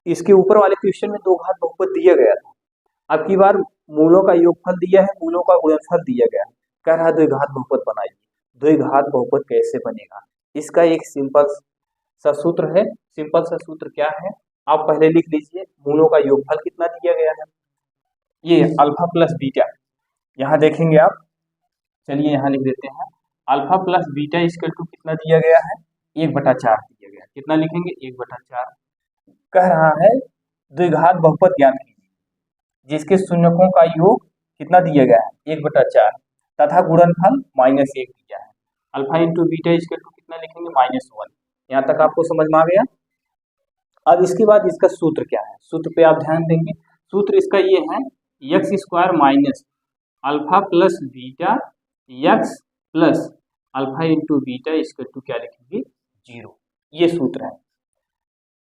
इसके ऊपर वाले क्वेश्चन में 2 घात बहुपद दिया गया था, अब की बार मूलों का योगफल दिया है, मूलों का गुणनफल दिया गया है। कह रहा है द्विघात बहुपद बनाइए। द्विघात बहुपद कैसे बनेगा, इसका एक सिंपल सा सूत्र है। सिंपल सा सूत्र क्या है, आप पहले लिख लीजिए। मूलों का योगफल कितना दिया गया है, ये अल्फा प्लस बीटा, यहाँ देखेंगे आप, चलिए यहाँ लिख देते हैं, alpha plus beta equal to कितना दिया गया है, 1/4 दिया गया। कितना लिखेंगे, 1/4। कह रहा है द्विघात बहुपद ज्ञात कीजिए जिसके शून्यकों का योग कितना दिया गया है, 1/4 तथा गुणनफल -1 दिया है। Alpha into beta equal to कितना लिखेंगे, -1। यहाँ तक आपको समझ में आ गया। अब इसके बाद इसका सूत्र क्या है, सूत्र पे आप ध्यान देंगे। सूत्र इसका ये है, x² minus alpha plus beta x plus alpha into beta equal to क्या लिखेंगे, 0। ये सूत्र है,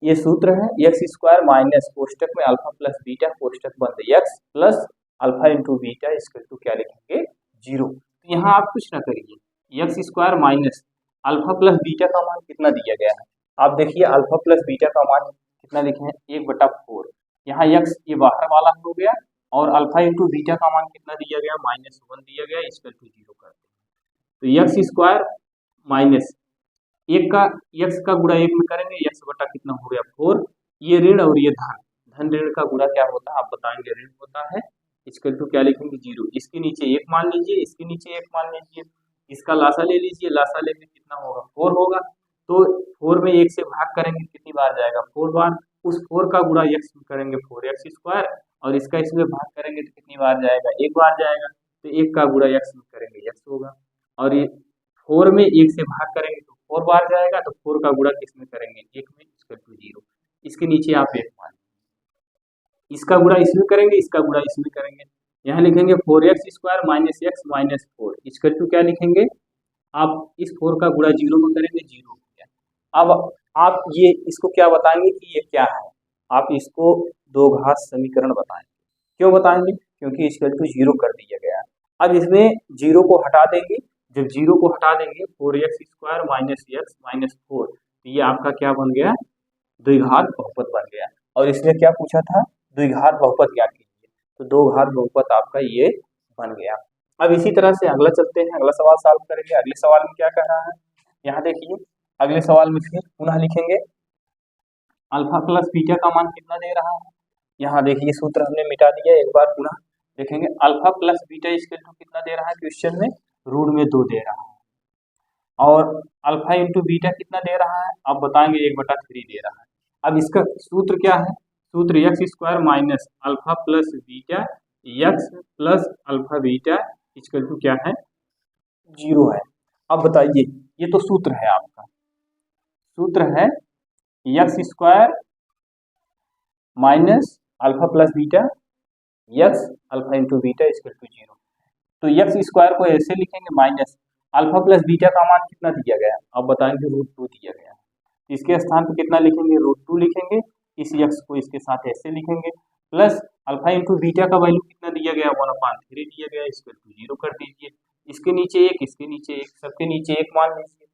ये सूत्र है। x² माइनस कोष्टक में अल्फा प्लस बीटा कोष्टक बंद x plus alpha into beta equal to क्या लिखेंगे, 0। तो यहाँ आप कुछ ना करिए, x² minus alpha plus beta का मान कितना दिया गया है, आप देखिए अल्फा प्लस बीटा का मान कितना लिखे हैं, 1/4। यहाँ x ये बाहर वाला हो गया और अल्फा इंटू बीटा का मान कितना दिया गया, -1 दिया गया, इक्वल टू 0 करते हैं। तो x² माइनस 1 का x का गुणा 1 में करेंगे, x बटा कितना हो गया, 4। ये ऋण और ये धन, धन ऋण का गुणा क्या होता है, आप बताएंगे ऋण होता है, इक्वल टू क्या लिखेंगे, 0। इसके नीचे 1 मान लीजिए, इसके नीचे 1 मान लीजिए, इसका लासा ले लीजिए, लासा लेके कितना होगा, 4 होगा। तो 4 में 1 से भाग करेंगे कितनी बार जाएगा, 4 बार। उस 4 का गुणा x में करेंगे, 4x² और इसका इसमें भाग करेंगे तो कितनी बार जाएगा, 1 बार जाएगा। तो 1 का गुणा x में करेंगे होगा, और ये 4 में 1 से भाग करेंगे तो 4 बार जाएगा, तो 4 का गुणा किस में करेंगे, 1 में, इक्वल टू 0। इसके नीचे आप 1 मान, इसका गुणा इसमें करेंगे, इसका गुणा इसमें करेंगे, यहाँ लिखेंगे 4x² minus x minus 4 equal to क्या लिखेंगे, आप इस 4 का गुणा 0 में करेंगे, 0 हो गया। अब आप ये इसको क्या बताएंगे कि ये क्या है, आप इसको दो घात समीकरण बताएंगे। क्यों बताएंगे, क्योंकि इक्वल टू 0 कर दिया गया है। अब इसमें 0 को हटा देंगे, जब 0 को हटा देंगे 4x² माइनस एक्स माइनस 4, तो ये आपका क्या बन गया, द्विघात बहुपद बन गया। और इसमें क्या पूछा था, द्विघात बहुपद क्या कीजिए, तो दो घात बहुपद आपका ये बन गया। अब इसी तरह से अगला चलते हैं, अगला सवाल सॉल्व करेंगे। अगले सवाल में क्या कह रहा है, यहाँ देखिए अगले सवाल में फिर पुनः लिखेंगे अल्फा प्लस बीटा का मान कितना दे रहा है। यहाँ देखिए सूत्र हमने मिटा दिया, एक बार पुनः देखेंगे। Alpha plus beta equal to कितना दे रहा है, क्वेश्चन में रूट में 2 दे रहा है, और अल्फा इंटू बीटा कितना दे रहा है, आप बताएंगे 1/3 दे रहा है। अब इसका सूत्र क्या है, सूत्र x² minus alpha plus beta x plus alpha beta equal to क्या है, 0 है। अब बताइए, ये तो सूत्र है, आपका सूत्र है x² minus alpha plus beta x alpha into beta equal to 0। तो x² को ऐसे लिखेंगे, माइनस अल्फा प्लस बीटा का मान कितना दिया गया, अब बताएंगे √2 दिया गया है, इसके स्थान पर कितना लिखेंगे, √2 लिखेंगे, इस x को इसके साथ ऐसे लिखेंगे, प्लस अल्फा इंटू बीटा का वैल्यू कितना दिया गया, 1/3 दिया गया, इक्वल टू 0 कर दीजिए। इसके नीचे 1, इसके नीचे 1, सबके नीचे 1 मान लीजिए।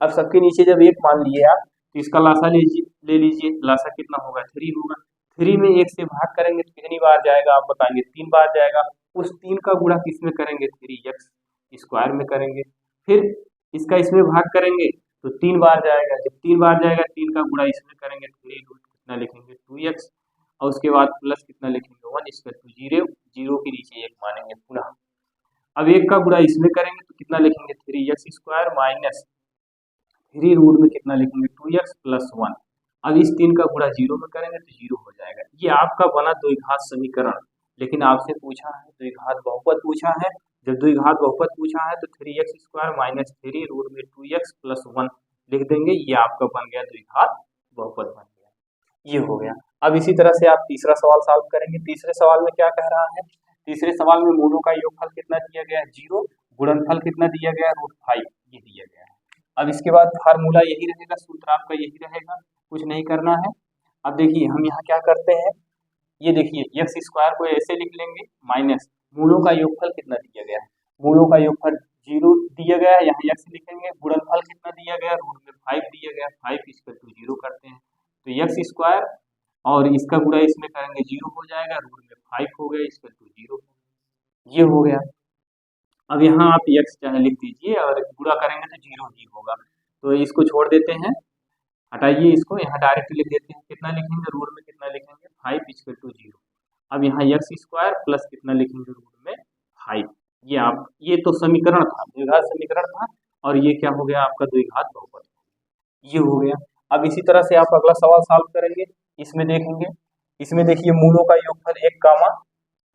अब सबके नीचे जब 1 मान लिए आप, तो इसका लासा ले लीजिए, लासा कितना होगा, 3 होगा। 3 में 1 से भाग करेंगे तो कितनी बार जाएगा, आप बताएंगे 3 बार जाएगा। उस 3 का गुणा किस में करेंगे, 3x² में करेंगे। फिर इसका इसमें भाग करेंगे तो 3 बार जाएगा, जब 3 बार जाएगा 3 का गुणा इसमें करेंगे, 3 रूट कितना लिखेंगे, 2x, और उसके बाद प्लस कितना लिखेंगे, 1 इक्वल टू 0, 0 के नीचे 1 मानेंगे पुनः। अब 1 का गुणा इसमें करेंगे तो कितना लिखेंगे, 3x² माइनस 3 रूट में कितना लिखेंगे, 2x प्लस 1। अब इस 3 का गुणा 0 में करेंगे तो 0 हो जाएगा। ये आपका बना द्विघात समीकरण, लेकिन आपसे पूछा है द्विघात बहुपद पूछा है। जब द्विघात बहुपद पूछा है तो 3x² माइनस 3 रूट में 2x प्लस 1 लिख देंगे, ये आपका बन गया द्विघात बहुपद बन गया, ये हो गया। अब इसी तरह से आप तीसरा सवाल सॉल्व करेंगे। तीसरे सवाल में क्या कह रहा है, तीसरे सवाल में मूलों का योगफल कितना दिया गया है, 0, गुणनफल कितना दिया गया है, √5 ये दिया गया है। अब इसके बाद फार्मूला यही रहेगा, सूत्र आपका यही रहेगा, कुछ नहीं करना है। अब देखिए हम यहाँ क्या करते हैं, ये देखिए x² को ऐसे लिख लेंगे, माइनस मूलों का योगफल कितना दिया गया है, मूलों का योगफल 0 दिया गया है, यहाँ x लिखेंगे, गुणनफल कितना दिया गया, रूट में 5 दिया गया, 5 इक्वल टू 0 करते हैं, तो x² और इसका गुणा इसमें करेंगे 0 हो जाएगा, रूट में 5 हो गया इक्वल टू 0, ये हो गया। अब यहाँ आप x चाहे लिख दीजिए और गुणा करेंगे तो 0 ही होगा, तो इसको छोड़ देते हैं, हटाइए इसको, यहाँ डायरेक्ट लिख देते हैं, कितना लिखेंगे, रूट में कितना लिखेंगे, 5 इक्वल टू 0। अब यहाँ x² प्लस कितना लिखेंगे, रूट में 5। ये आप, ये तो समीकरण था, द्विघात समीकरण था, और ये क्या हो गया आपका द्विघात बहुपद, ये हो गया। अब इसी तरह से आप अगला सवाल सॉल्व करेंगे। इसमें देखेंगे, इसमें देखिए मूलों का योगफल 1 कामा,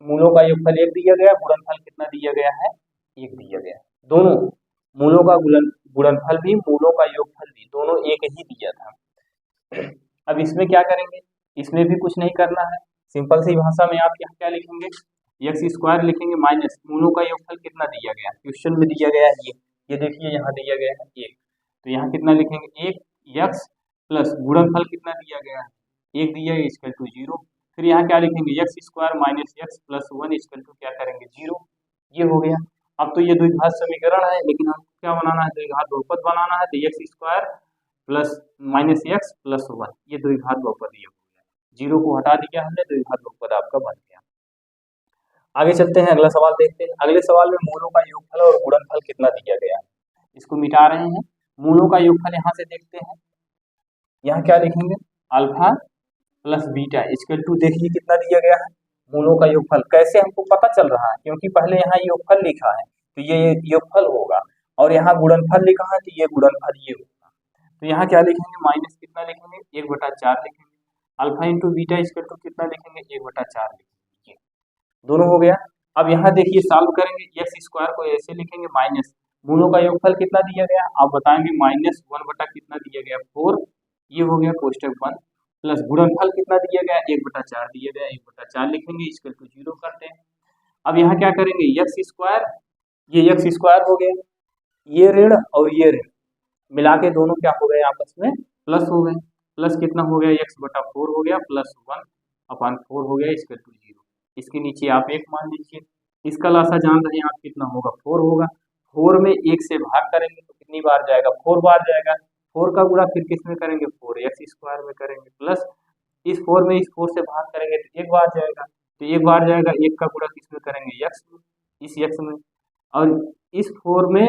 मूलों का योगफल 1 दिया गया, गुणनफल कितना दिया गया है, 1 दिया गया। दोनों मूलों का गुणनफल भी, मूलों का योगफल भी, दोनों 1 ही दिया था। अब इसमें क्या करेंगे, इसमें भी कुछ नहीं करना है, सिंपल सी भाषा में आप यहाँ क्या लिखेंगे, x² लिखेंगे, माइनस मूलों का योगफल कितना दिया गया, क्वेश्चन में दिया गया है ये देखिए यहाँ दिया गया है 1, तो यहाँ कितना लिखेंगे, 1 x प्लस गुणनफल कितना दिया गया है, 1 दिया है, इक्वल टू 0। फिर यहाँ क्या लिखेंगे, x² minus x plus 1 equal to क्या करेंगे, 0, ये हो गया। अब तो ये द्विघात समीकरण है, लेकिन हम क्या बनाना है, द्विघात बहुपद बनाना है, तो x² plus minus x plus 1 ये द्विघात बहुपद ये हो गया, 0 को हटा दिया हमने, द्विघात बहुपद आपका बन गया। आगे चलते हैं, अगला सवाल देखते हैं। अगले सवाल में मूलों का योगफल और गुणनफल कितना दिया गया है, इसको मिटा रहे हैं। मूलों का योगफल यहाँ से देखते हैं, यहाँ क्या लिखेंगे, alpha plus beta equal to, देखिए कितना दिया गया है, मूलों का योगफल। कैसे हमको पता चल रहा है, क्योंकि पहले यहाँ योगफल लिखा है तो ये योगफल होगा, और यहाँ गुणनफल लिखा है तो ये गुणनफल ये होगा। तो यहाँ क्या लिखेंगे, माइनस कितना लिखेंगे, 1/4 लिखेंगे, alpha into beta equal to कितना लिखेंगे, 1/4 लिखेंगे, दोनों हो गया। अब यहाँ देखिए सॉल्व करेंगे, एक्स स्क्वायर को ऐसे लिखेंगे माइनस मूलों का योगफल कितना दिया गया आप बताएंगे -1 बटा कितना दिया गया 4, ये हो गया कोष्टक 1 प्लस गुणनफल कितना दिया गया 1/4 दिया गया 1/4 लिखेंगे इक्वल टू 0 करते हैं। अब यहाँ क्या करेंगे एक्स स्क्वायर, ये एक्स स्क्वायर हो गया, ये ऋण और ये ऋण मिला के दोनों क्या हो गए आपस में प्लस हो गए, प्लस कितना हो गया x/4 हो गया प्लस 1/4 हो गया इक्वल टू 0। इसके नीचे आप 1 मान लीजिए, इसका लासा जान रहे हैं आप कितना होगा 4 होगा, 4 में 1 से भाग करेंगे तो कितनी बार जाएगा 4 बार जाएगा, 4 का गुणा फिर किस में करेंगे 4x स्क्वायर में करेंगे प्लस इस 4 में इस 4 से भाग करेंगे तो 1 बार जाएगा, तो 1 बार जाएगा 1 का गुणा किस में करेंगे x में, इस x में, और इस 4 में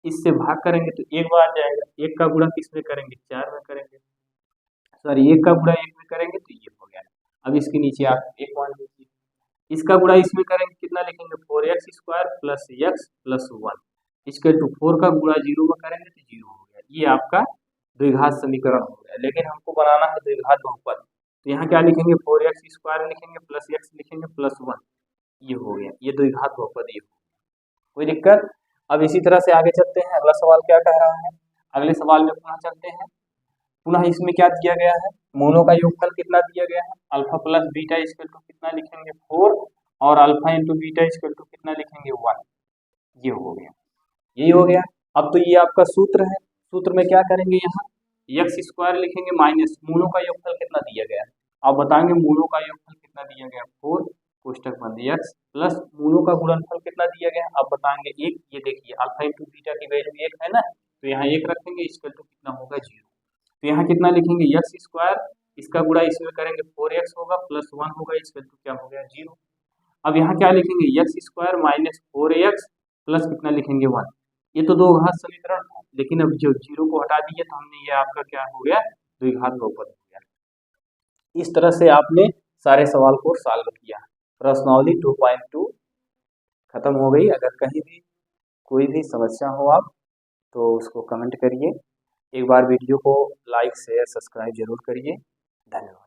इससे भाग करेंगे तो 1 बार जाएगा, 1 का गुणा किस में करेंगे 4 में करेंगे, सॉरी 1 का गुणा 1 में करेंगे तो ये हो गया। अब इसके नीचे आप 1 मान लीजिए, इसका गुणा इसमें करेंगे कितना लिखेंगे 4x square plus x plus 1 equal to 4 का गुणा 0 में करेंगे तो 0 हो गया। ये आपका द्विघात समीकरण हो गया, लेकिन हमको बनाना है द्विघात बहुपद, तो यहाँ क्या लिखेंगे 4x स्क्वायर लिखेंगे प्लस x लिखेंगे प्लस 1, ये हो गया, ये द्विघात बहुपद ये हो गया। कोई दिक्कत? अब इसी तरह से आगे चलते हैं, अगला सवाल क्या कह रहा है, अगले सवाल में पुनः चलते हैं। पुनः इसमें क्या दिया गया है, मोनो का योगफल कितना दिया गया है, alpha plus beta equal to कितना लिखेंगे 4 और alpha into beta equal to कितना लिखेंगे 1, ये हो गया, यही हो गया। अब तो ये आपका सूत्र है, सूत्र में क्या करेंगे यहाँ एक्स स्क्वायर लिखेंगे माइनस मूलों का योगफल कितना दिया गया, आप बताएंगे मूलों का योगफल कितना दिया गया 4 कोष्टक बंद एक्स प्लस मूलों का गुणनफल कितना दिया गया आप बताएंगे 1, ये देखिए अल्फा इंटू बीटा की वैल्यू 1 है ना, तो यहाँ 1 रखेंगे इक्वल टू कितना होगा 0, तो यहाँ कितना लिखेंगे एक्स स्क्वायर, इसका गुणा इसमें करेंगे 4x होगा प्लस 1 होगा इक्वल टू क्या हो गया 0। अब यहाँ क्या लिखेंगे x square minus 4x plus कितना लिखेंगे 1, ये तो दो घात समीकरण था, लेकिन अब जो 0 को हटा दिए तो हमने ये आपका क्या हो गया द्विघात बहुपद हो गया। इस तरह से आपने सारे सवाल को सॉल्व किया। प्रश्नावली 2.2 खत्म हो गई। अगर कहीं भी कोई भी समस्या हो आप तो उसको कमेंट करिए, एक बार वीडियो को लाइक शेयर सब्सक्राइब जरूर करिए। धन्यवाद।